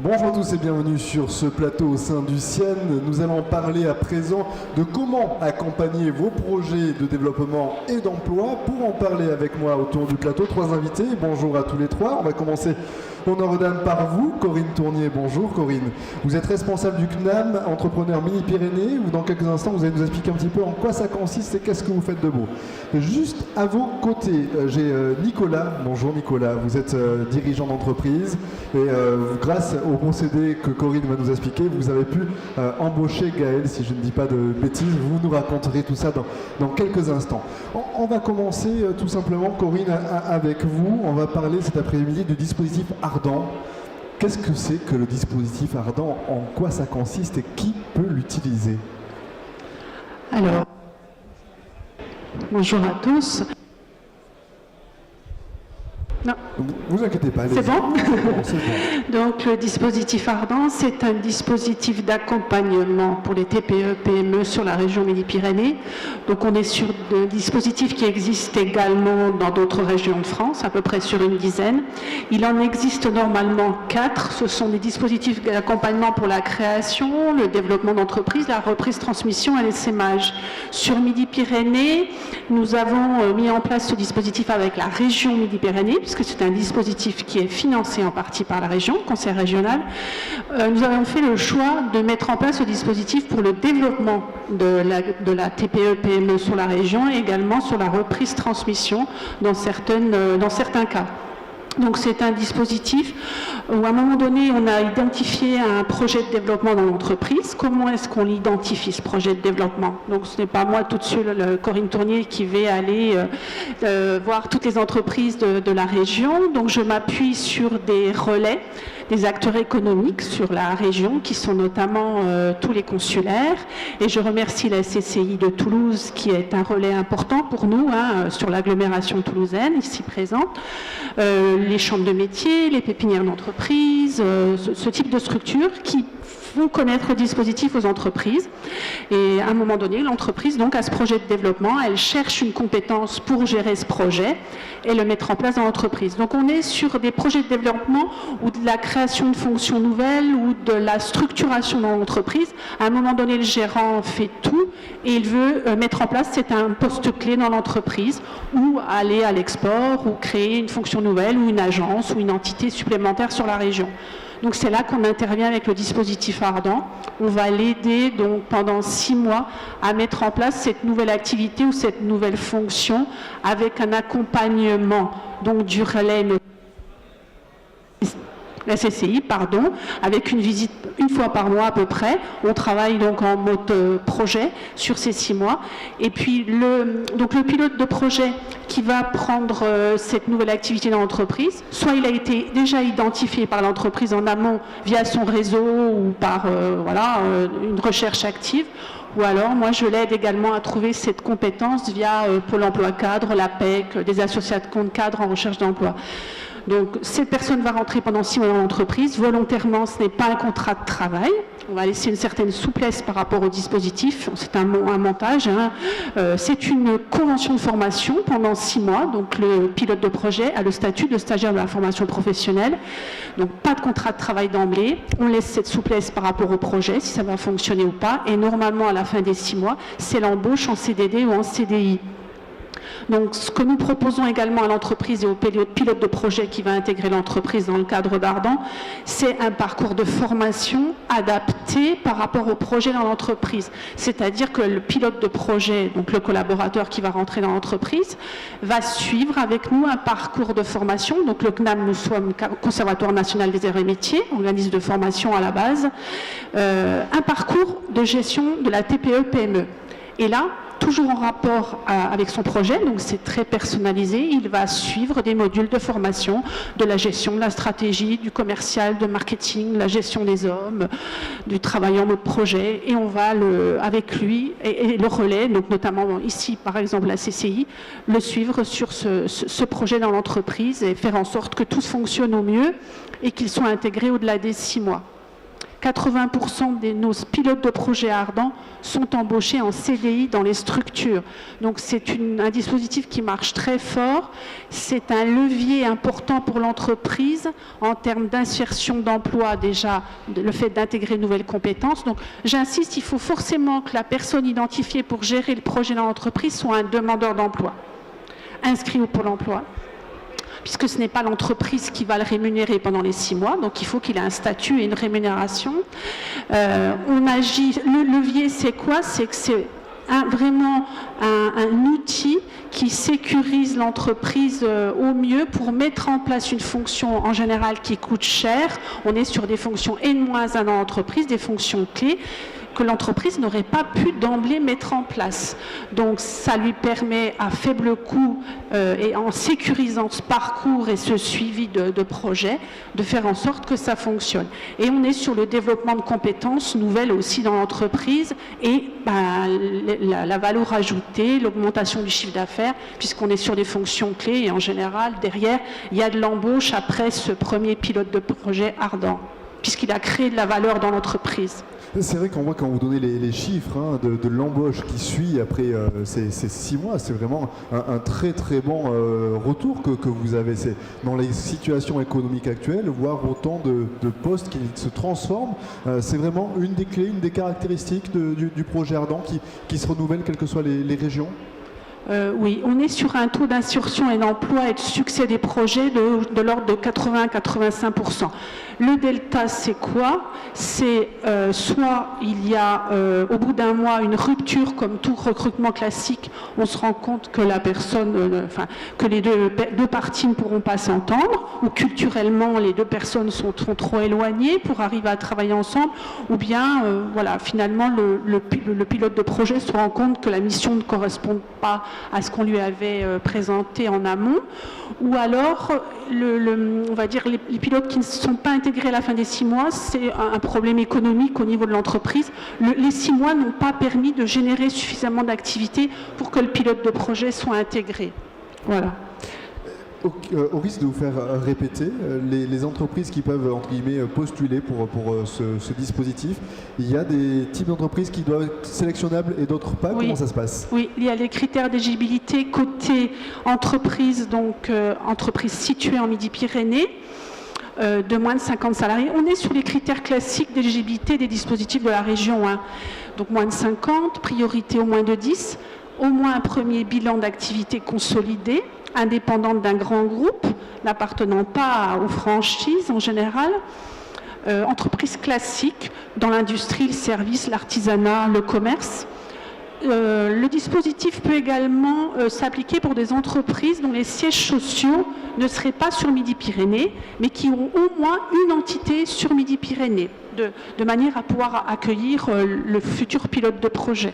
Bonjour à tous et bienvenue sur ce plateau au sein du CIEN. Nous allons parler à présent de comment accompagner vos projets de développement et d'emploi. Pour en parler avec moi autour du plateau, trois invités. Bonjour à tous les trois. On va commencer honneur aux dames par vous. Corinne Tournier, bonjour Corinne. Vous êtes responsable du CNAM, entrepreneur Midi-Pyrénées. Dans quelques instants, vous allez nous expliquer un petit peu en quoi ça consiste et qu'est-ce que vous faites de beau. Juste à vos côtés, j'ai Nicolas. Bonjour Nicolas, vous êtes dirigeant d'entreprise et grâce au procédé que Corinne va nous expliquer, vous avez pu embaucher Gaël, si je ne dis pas de bêtises. Vous nous raconterez tout ça dans quelques instants. On va commencer tout simplement, Corinne, avec vous. On va parler cet après-midi du dispositif Ardent. Qu'est-ce que c'est que le dispositif Ardent? En quoi ça consiste et qui peut l'utiliser? Alors, bonjour à tous. Non. Vous inquiétez pas. C'est bon, c'est bon. Donc le dispositif Ardent, c'est un dispositif d'accompagnement pour les TPE, PME sur la région Midi-Pyrénées. Donc on est sur des dispositifs qui existent également dans d'autres régions de France, à peu près sur une dizaine. Il en existe normalement 4. Ce sont des dispositifs d'accompagnement pour la création, le développement d'entreprises, la reprise, transmission et l'essaimage. Sur Midi-Pyrénées, nous avons mis en place ce dispositif avec la région Midi-Pyrénées, puisque c'est un dispositif qui est financé en partie par la région, le conseil régional. Nous avons fait le choix de mettre en place ce dispositif pour le développement de la TPE-PME sur la région et également sur la reprise-transmission dans certains cas. Donc c'est un dispositif où à un moment donné on a identifié un projet de développement dans l'entreprise. Comment est-ce qu'on l'identifie, ce projet de développement? Donc ce n'est pas moi tout de suite, Corinne Tournier, qui vais aller voir toutes les entreprises de la région. Donc je m'appuie sur des relais, des acteurs économiques sur la région qui sont notamment tous les consulaires, et je remercie la CCI de Toulouse qui est un relais important pour nous sur l'agglomération toulousaine ici présente, les chambres de métiers, les pépinières d'entreprise, ce type de structures qui font connaître le dispositif aux entreprises. Et à un moment donné, l'entreprise donc a ce projet de développement, elle cherche une compétence pour gérer ce projet et le mettre en place dans l'entreprise. Donc on est sur des projets de développement ou de la création de fonctions nouvelles ou de la structuration dans l'entreprise. À un moment donné, le gérant fait tout et il veut mettre en place, c'est un poste clé dans l'entreprise, ou aller à l'export ou créer une fonction nouvelle ou une agence ou une entité supplémentaire sur la région. Donc c'est là qu'on intervient avec le dispositif Ardent. On va l'aider donc pendant 6 mois à mettre en place cette nouvelle activité ou cette nouvelle fonction avec un accompagnement donc du relais, la CCI, avec une visite une fois par mois à peu près. On travaille donc en mode projet sur ces 6 mois. Et puis le pilote de projet qui va prendre cette nouvelle activité dans l'entreprise, soit il a été déjà identifié par l'entreprise en amont via son réseau ou par une recherche active, ou alors moi je l'aide également à trouver cette compétence via Pôle emploi cadre, l'APEC, des associations de compte cadre en recherche d'emploi. Donc cette personne va rentrer pendant 6 mois dans l'entreprise. Volontairement, ce n'est pas un contrat de travail. On va laisser une certaine souplesse par rapport au dispositif. C'est un montage. C'est une convention de formation pendant 6 mois. Donc le pilote de projet a le statut de stagiaire de la formation professionnelle. Donc pas de contrat de travail d'emblée. On laisse cette souplesse par rapport au projet, si ça va fonctionner ou pas. Et normalement, à la fin des 6 mois, c'est l'embauche en CDD ou en CDI. Donc, ce que nous proposons également à l'entreprise et au pilote de projet qui va intégrer l'entreprise dans le cadre d'Ardent, c'est un parcours de formation adapté par rapport au projet dans l'entreprise. C'est-à-dire que le pilote de projet, donc le collaborateur qui va rentrer dans l'entreprise, va suivre avec nous un parcours de formation. Donc, le CNAM, nous sommes Conservatoire national des arts et métiers, organisme de formation à la base, un parcours de gestion de la TPE-PME. Et là, toujours en rapport avec son projet, donc c'est très personnalisé, il va suivre des modules de formation, de la gestion, de la stratégie, du commercial, de marketing, la gestion des hommes, du travail en mode projet, et on va avec lui et le relais, donc notamment ici par exemple la CCI, le suivre sur ce projet dans l'entreprise et faire en sorte que tout fonctionne au mieux et qu'il soit intégré au-delà des 6 mois. 80% de nos pilotes de projet ardents sont embauchés en CDI dans les structures. Donc c'est un dispositif qui marche très fort. C'est un levier important pour l'entreprise en termes d'insertion d'emploi, déjà, le fait d'intégrer de nouvelles compétences. Donc j'insiste, il faut forcément que la personne identifiée pour gérer le projet dans l'entreprise soit un demandeur d'emploi, inscrit au Pôle emploi, puisque ce n'est pas l'entreprise qui va le rémunérer pendant les 6 mois, donc il faut qu'il ait un statut et une rémunération. On agit, le levier c'est quoi? C'est que c'est vraiment un outil qui sécurise l'entreprise au mieux pour mettre en place une fonction en général qui coûte cher. On est sur des fonctions N-1 dans l'entreprise, des fonctions clés que l'entreprise n'aurait pas pu d'emblée mettre en place. Donc ça lui permet à faible coût et en sécurisant ce parcours et ce suivi de projet, de faire en sorte que ça fonctionne. Et on est sur le développement de compétences nouvelles aussi dans l'entreprise et la valeur ajoutée, l'augmentation du chiffre d'affaires, puisqu'on est sur des fonctions clés et en général, derrière, il y a de l'embauche après ce premier pilote de projet ardent, puisqu'il a créé de la valeur dans l'entreprise. C'est vrai qu'on voit quand vous donnez les chiffres de l'embauche qui suit après ces 6 mois, c'est vraiment un très très bon retour que vous avez. C'est dans les situations économiques actuelles, voir autant de postes qui se transforment, c'est vraiment une des clés, une des caractéristiques du projet ardent qui se renouvelle quelles que soient les régions. Oui, on est sur un taux d'insertion et d'emploi et de succès des projets de l'ordre de 80-85%. Le delta, c'est quoi? C'est soit il y a au bout d'un mois une rupture, comme tout recrutement classique, on se rend compte que la personne, que les deux parties ne pourront pas s'entendre, ou culturellement les deux personnes sont trop éloignées pour arriver à travailler ensemble, ou bien voilà, finalement le pilote de projet se rend compte que la mission ne correspond pas à ce qu'on lui avait présenté en amont, ou alors on va dire les pilotes qui ne sont pas intégrés à la fin des 6 mois, c'est un problème économique au niveau de l'entreprise. Les 6 mois n'ont pas permis de générer suffisamment d'activités pour que le pilote de projet soit intégré. Voilà. Au risque de vous faire répéter, les entreprises qui peuvent, entre guillemets, postuler pour ce dispositif, il y a des types d'entreprises qui doivent être sélectionnables et d'autres pas. Oui. Comment ça se passe? Oui, il y a les critères d'éligibilité côté entreprise, donc entreprise située en Midi-Pyrénées, de moins de 50 salariés. On est sur les critères classiques d'éligibilité des dispositifs de la région 1. Donc moins de 50, priorité au moins de 10, au moins un premier bilan d'activité consolidé, indépendante d'un grand groupe, n'appartenant pas aux franchises en général, entreprise classique dans l'industrie, le service, l'artisanat, le commerce. Le dispositif peut également s'appliquer pour des entreprises dont les sièges sociaux ne seraient pas sur Midi-Pyrénées, mais qui ont au moins une entité sur Midi-Pyrénées, de manière à pouvoir accueillir le futur pilote de projet.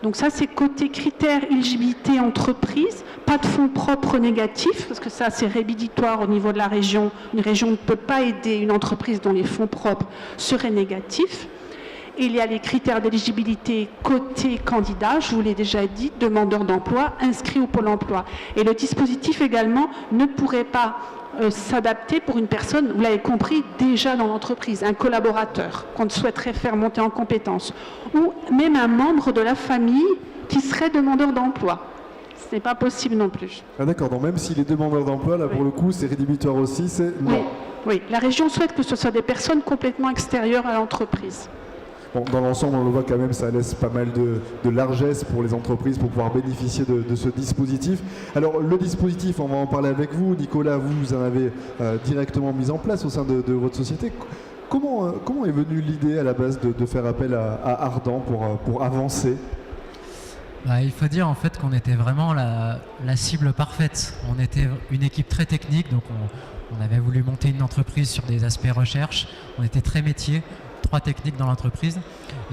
Donc ça, c'est côté critères éligibilité entreprise, pas de fonds propres négatifs, parce que ça, c'est rédhibitoire au niveau de la région. Une région ne peut pas aider une entreprise dont les fonds propres seraient négatifs. Et il y a les critères d'éligibilité côté candidat, je vous l'ai déjà dit, demandeur d'emploi, inscrit au Pôle emploi. Et le dispositif également ne pourrait pas s'adapter pour une personne, vous l'avez compris, déjà dans l'entreprise, un collaborateur qu'on souhaiterait faire monter en compétences, ou même un membre de la famille qui serait demandeur d'emploi. Ce n'est pas possible non plus. Ah d'accord, donc même s'il est demandeur d'emploi, là pour le coup, c'est rédhibitoire aussi, c'est non. Oui, la région souhaite que ce soit des personnes complètement extérieures à l'entreprise. Bon, dans l'ensemble, on le voit quand même, ça laisse pas mal de largesse pour les entreprises pour pouvoir bénéficier de ce dispositif. Alors, le dispositif, on va en parler avec vous. Nicolas, vous en avez directement mis en place au sein de votre société. Comment est venue l'idée à la base de faire appel à Ardent pour avancer? Il faut dire en fait qu'on était vraiment la cible parfaite. On était une équipe très technique, donc on avait voulu monter une entreprise sur des aspects recherche. On était très métier. 3 techniques dans l'entreprise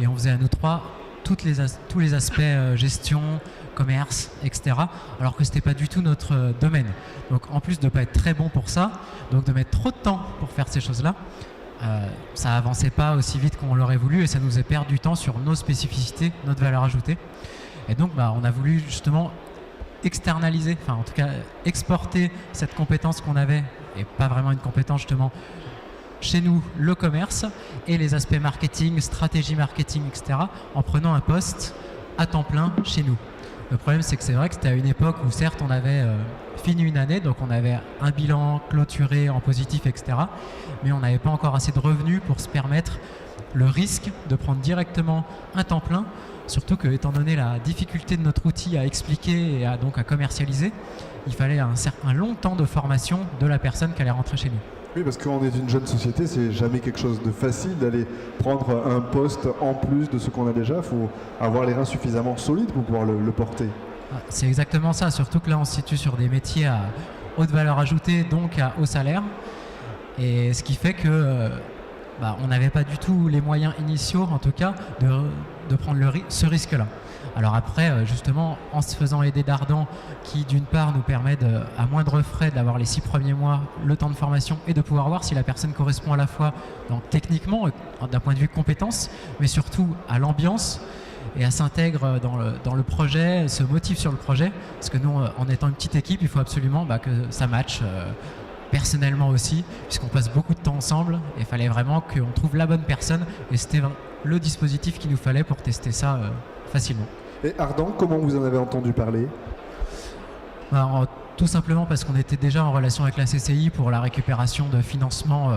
et on faisait à nous 3 tous les aspects gestion, commerce, etc. Alors que c'était pas du tout notre domaine. Donc en plus de pas être très bon pour ça, donc de mettre trop de temps pour faire ces choses-là, ça avançait pas aussi vite qu'on l'aurait voulu et ça nous a perdu du temps sur nos spécificités, notre valeur ajoutée. Et donc on a voulu justement externaliser, enfin en tout cas exporter cette compétence qu'on avait, et pas vraiment une compétence justement, chez nous le commerce et les aspects marketing, stratégie marketing, etc. en prenant un poste à temps plein chez nous. Le problème, c'est que c'est vrai que c'était à une époque où certes on avait fini une année, donc on avait un bilan clôturé en positif, etc. Mais on n'avait pas encore assez de revenus pour se permettre le risque de prendre directement un temps plein, surtout que, étant donné la difficulté de notre outil à expliquer et donc à commercialiser, il fallait un long temps de formation de la personne qui allait rentrer chez nous. Oui, parce qu'on est une jeune société, c'est jamais quelque chose de facile d'aller prendre un poste en plus de ce qu'on a déjà. Il faut avoir les reins suffisamment solides pour pouvoir le porter. C'est exactement ça, surtout que là on se situe sur des métiers à haute valeur ajoutée, donc à haut salaire. Et ce qui fait que on n'avait pas du tout les moyens initiaux, en tout cas, de prendre ce risque-là. Alors après, justement, en se faisant aider d'Ardent, qui d'une part nous permet à moindre frais d'avoir les 6 premiers mois, le temps de formation et de pouvoir voir si la personne correspond à la fois donc, techniquement, d'un point de vue compétence, mais surtout à l'ambiance et à s'intègre dans le projet, se motive sur le projet. Parce que nous, en étant une petite équipe, il faut absolument que ça matche personnellement aussi, puisqu'on passe beaucoup de temps ensemble et il fallait vraiment qu'on trouve la bonne personne. Et c'était le dispositif qu'il nous fallait pour tester ça facilement. Et Ardent, comment vous en avez entendu parler ? Alors, tout simplement parce qu'on était déjà en relation avec la CCI pour la récupération de financement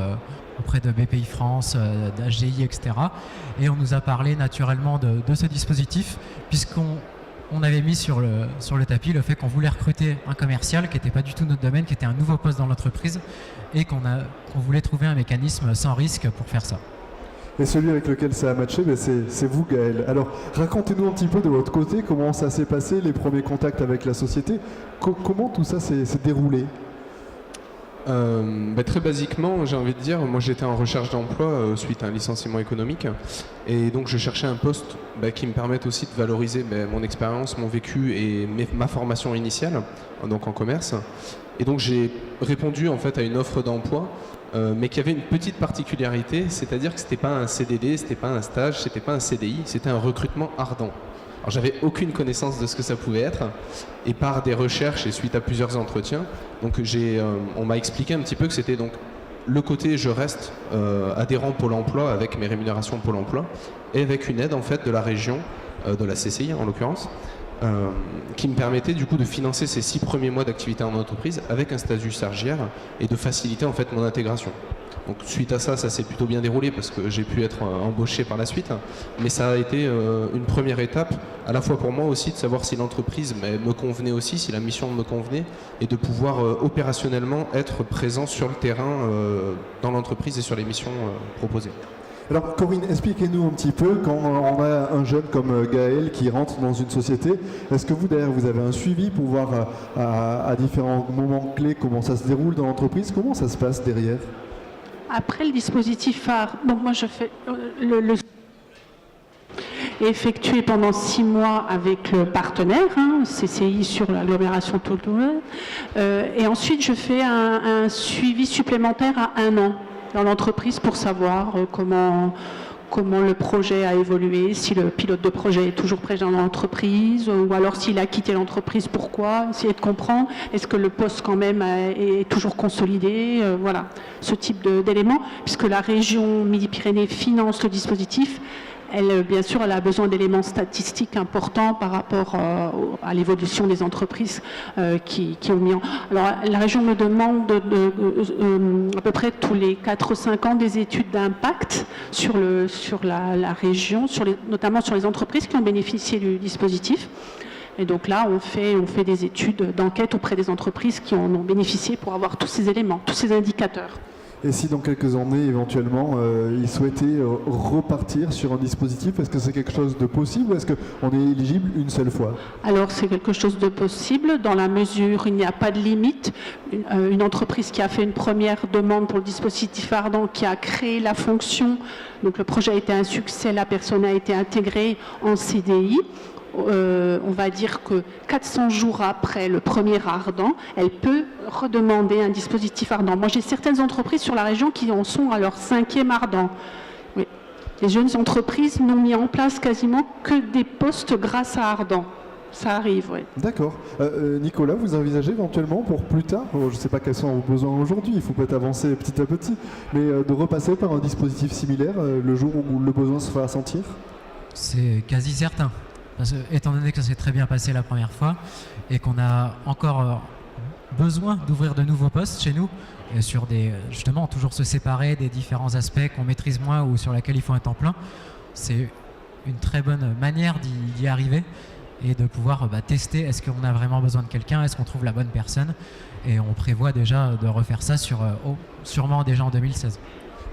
auprès de BPI France, d'AGI, etc. Et on nous a parlé naturellement de ce dispositif, puisqu'on avait mis sur le tapis le fait qu'on voulait recruter un commercial qui n'était pas du tout notre domaine, qui était un nouveau poste dans l'entreprise, et qu'on voulait trouver un mécanisme sans risque pour faire ça. Et celui avec lequel ça a matché, c'est vous, Gaël. Alors, racontez-nous un petit peu de votre côté comment ça s'est passé, les premiers contacts avec la société. Comment tout ça s'est déroulé ? Très basiquement, j'ai envie de dire, moi j'étais en recherche d'emploi suite à un licenciement économique, et donc je cherchais un poste qui me permette aussi de valoriser mon expérience, mon vécu et ma formation initiale, donc en commerce. Et donc j'ai répondu en fait à une offre d'emploi, mais qui avait une petite particularité, c'est-à-dire que c'était pas un CDD, c'était pas un stage, c'était pas un CDI, c'était un recrutement ardent. Alors j'avais aucune connaissance de ce que ça pouvait être, et par des recherches et suite à plusieurs entretiens, donc on m'a expliqué un petit peu que c'était donc le côté je reste adhérent Pôle emploi avec mes rémunérations Pôle emploi et avec une aide en fait de la région, de la CCI en l'occurrence, qui me permettait du coup de financer ces 6 premiers mois d'activité en entreprise avec un statut stagiaire et de faciliter en fait mon intégration. Donc suite à ça, ça s'est plutôt bien déroulé parce que j'ai pu être embauché par la suite, mais ça a été une première étape à la fois pour moi aussi de savoir si l'entreprise me convenait aussi, si la mission me convenait, et de pouvoir opérationnellement être présent sur le terrain dans l'entreprise et sur les missions proposées. Alors Corinne, expliquez-nous un petit peu, quand on a un jeune comme Gaël qui rentre dans une société, est-ce que vous derrière vous avez un suivi pour voir à différents moments clés comment ça se déroule dans l'entreprise, comment ça se passe derrière ? Après le dispositif phare, donc moi je fais le effectué pendant 6 mois avec le partenaire, CCI sur l'agglomération toulousaine, et ensuite je fais un suivi supplémentaire à 1 an dans l'entreprise pour savoir comment le projet a évolué, si le pilote de projet est toujours présent dans l'entreprise, ou alors s'il a quitté l'entreprise, pourquoi, essayer de comprendre, est-ce que le poste quand même est toujours consolidé, voilà, ce type d'éléments, puisque la région Midi-Pyrénées finance le dispositif. Elle, bien sûr, elle a besoin d'éléments statistiques importants par rapport à l'évolution des entreprises qui ont mis en... Alors, la région me demande à peu près tous les 4-5 ans des études d'impact sur la région, notamment sur les entreprises qui ont bénéficié du dispositif. Et donc là, on fait des études d'enquête auprès des entreprises qui en ont bénéficié pour avoir tous ces éléments, tous ces indicateurs. Et si dans quelques années, éventuellement, ils souhaitaient repartir sur un dispositif, est-ce que c'est quelque chose de possible ou est-ce qu'on est éligible une seule fois ? Alors, c'est quelque chose de possible dans la mesure où il n'y a pas de limite. Une entreprise qui a fait une première demande pour le dispositif Ardent, qui a créé la fonction, donc le projet a été un succès, la personne a été intégrée en CDI. On va dire que 400 jours après le premier Ardent, elle peut redemander un dispositif Ardent. Moi, j'ai certaines entreprises sur la région qui en sont à leur 5e Ardent. Oui. Les jeunes entreprises n'ont mis en place quasiment que des postes grâce à Ardent. Ça arrive, oui. D'accord. Nicolas, vous envisagez éventuellement pour plus tard, je ne sais pas quels sont vos besoins aujourd'hui, il faut peut-être avancer petit à petit, mais de repasser par un dispositif similaire le jour où le besoin se fera sentir? C'est quasi certain. Parce que, étant donné que ça s'est très bien passé la première fois et qu'on a encore besoin d'ouvrir de nouveaux postes chez nous, et sur justement toujours se séparer des différents aspects qu'on maîtrise moins ou sur lesquels il faut un temps plein, c'est une très bonne manière d'y arriver et de pouvoir tester est-ce qu'on a vraiment besoin de quelqu'un, est-ce qu'on trouve la bonne personne, et on prévoit déjà de refaire ça sûrement déjà en 2016.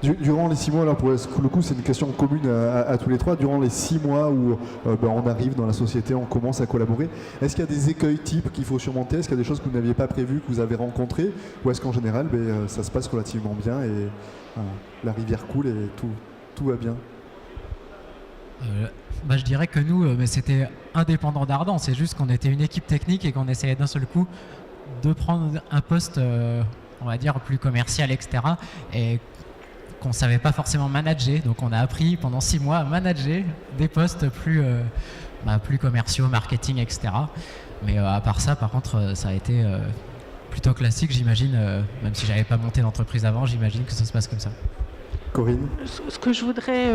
Durant les 6 mois, là, pour le coup, c'est une question commune à tous les trois. Durant les 6 mois où on arrive dans la société, on commence à collaborer, est-ce qu'il y a des écueils types qu'il faut surmonter? Est-ce qu'il y a des choses que vous n'aviez pas prévues, que vous avez rencontrées? Ou est-ce qu'en général, ça se passe relativement bien et la rivière coule et tout va bien? Je dirais que nous, mais c'était indépendant d'Ardan. C'est juste qu'on était une équipe technique et qu'on essayait d'un seul coup de prendre un poste, on va dire, plus commercial, etc. Et qu'on ne savait pas forcément manager. Donc on a appris pendant 6 mois à manager des postes plus commerciaux, marketing, etc. Mais à part ça, par contre, ça a été plutôt classique, j'imagine. Même si j'avais pas monté d'entreprise avant, j'imagine que ça se passe comme ça. Corinne? Ce que je voudrais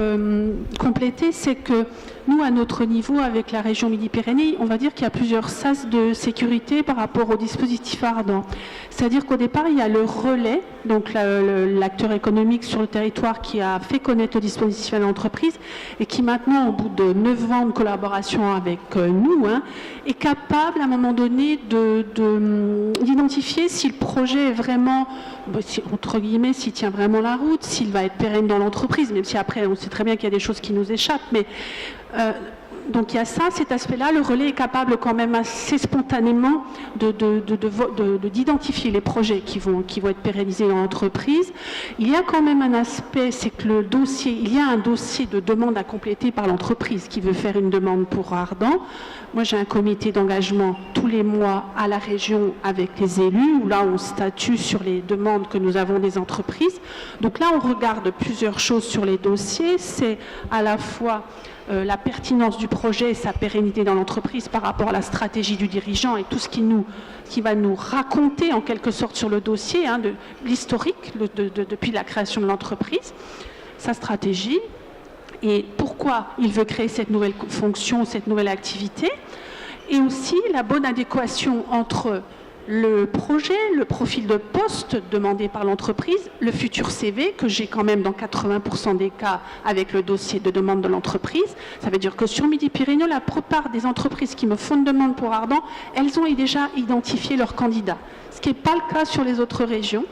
compléter, c'est que nous, à notre niveau, avec la région Midi-Pyrénées, on va dire qu'il y a plusieurs sas de sécurité par rapport au dispositif Ardan. C'est-à-dire qu'au départ, il y a le relais, donc l'acteur économique sur le territoire qui a fait connaître le dispositif à l'entreprise et qui maintenant, au bout de 9 ans de collaboration avec nous, est capable à un moment donné d'identifier si le projet est vraiment, entre guillemets, s'il tient vraiment la route, s'il va être pérenne dans l'entreprise, même si après on sait très bien qu'il y a des choses qui nous échappent, mais donc il y a ça, cet aspect-là. Le relais est capable quand même assez spontanément d'identifier les projets qui vont être pérennisés dans l'entreprise. Il y a quand même un aspect, c'est que il y a un dossier de demande à compléter par l'entreprise qui veut faire une demande pour Ardan. Moi, j'ai un comité d'engagement tous les mois à la région avec les élus, où là, on statue sur les demandes que nous avons des entreprises. Donc là, on regarde plusieurs choses sur les dossiers. C'est à la fois la pertinence du projet et sa pérennité dans l'entreprise par rapport à la stratégie du dirigeant et tout ce qui va nous raconter en quelque sorte sur le dossier, de l'historique depuis la création de l'entreprise, sa stratégie et pourquoi il veut créer cette nouvelle fonction, cette nouvelle activité, et aussi la bonne adéquation entre le projet, le profil de poste demandé par l'entreprise, le futur CV que j'ai quand même dans 80% des cas avec le dossier de demande de l'entreprise. Ça veut dire que sur Midi-Pyrénées, la plupart des entreprises qui me font une demande pour Ardan, elles ont déjà identifié leurs candidats, ce qui n'est pas le cas sur les autres régions.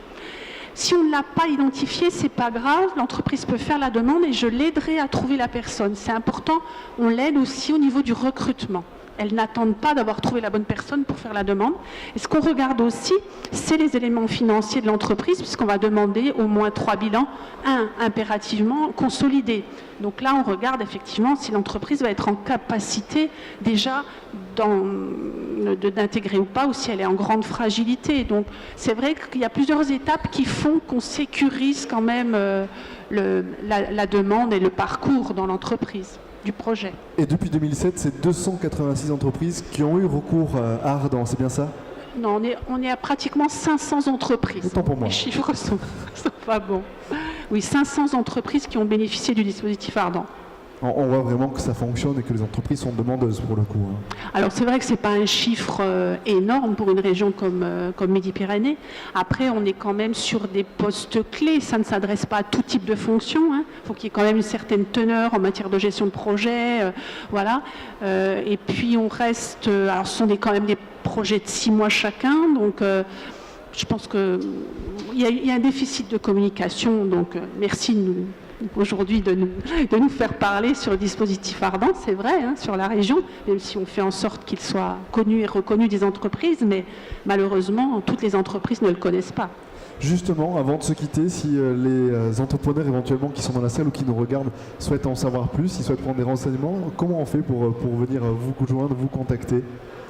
Si on ne l'a pas identifié, c'est pas grave, l'entreprise peut faire la demande et je l'aiderai à trouver la personne. C'est important, on l'aide aussi au niveau du recrutement. Elles n'attendent pas d'avoir trouvé la bonne personne pour faire la demande. Et ce qu'on regarde aussi, c'est les éléments financiers de l'entreprise, puisqu'on va demander au moins 3 bilans, impérativement consolidé. Donc là, on regarde effectivement si l'entreprise va être en capacité déjà d'intégrer ou pas, ou si elle est en grande fragilité. Donc c'est vrai qu'il y a plusieurs étapes qui font qu'on sécurise quand même la demande et le parcours dans l'entreprise du projet. Et depuis 2007, c'est 286 entreprises qui ont eu recours à Ardan, c'est bien ça? Non, on est à pratiquement 500 entreprises. Autant pour moi. Les chiffres sont pas bons. Oui, 500 entreprises qui ont bénéficié du dispositif Ardan. On voit vraiment que ça fonctionne et que les entreprises sont demandeuses pour le coup. Alors c'est vrai que ce n'est pas un chiffre énorme pour une région comme Midi-Pyrénées. Après, on est quand même sur des postes clés. Ça ne s'adresse pas à tout type de fonction. Il faut qu'il y ait quand même une certaine teneur en matière de gestion de projet. Voilà. Et puis on reste... alors ce sont quand même des projets de 6 mois chacun. Donc je pense qu'il y a un déficit de communication. Donc merci de nous... aujourd'hui de nous faire parler sur le dispositif Ardan, c'est vrai, sur la région, même si on fait en sorte qu'il soit connu et reconnu des entreprises, mais malheureusement, toutes les entreprises ne le connaissent pas. Justement, avant de se quitter, si les entrepreneurs éventuellement qui sont dans la salle ou qui nous regardent souhaitent en savoir plus, ils souhaitent prendre des renseignements, comment on fait pour venir vous rejoindre, vous contacter ?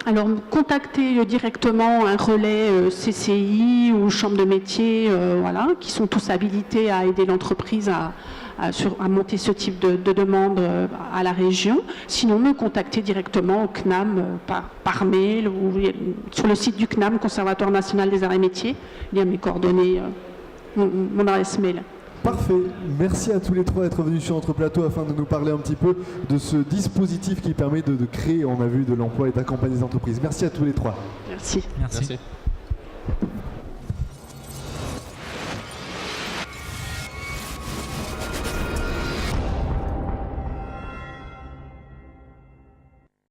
Alors, contactez directement un relais CCI ou chambre de métier, voilà, qui sont tous habilités à aider l'entreprise à à monter ce type de demande à la région. Sinon, me contacter directement au CNAM par mail ou sur le site du CNAM, Conservatoire national des arts et métiers. Il y a mes coordonnées, mon adresse mail. Parfait. Merci à tous les trois d'être venus sur notre plateau afin de nous parler un petit peu de ce dispositif qui permet de créer, on a vu, de l'emploi et d'accompagner les entreprises. Merci à tous les trois. Merci. Merci. Merci.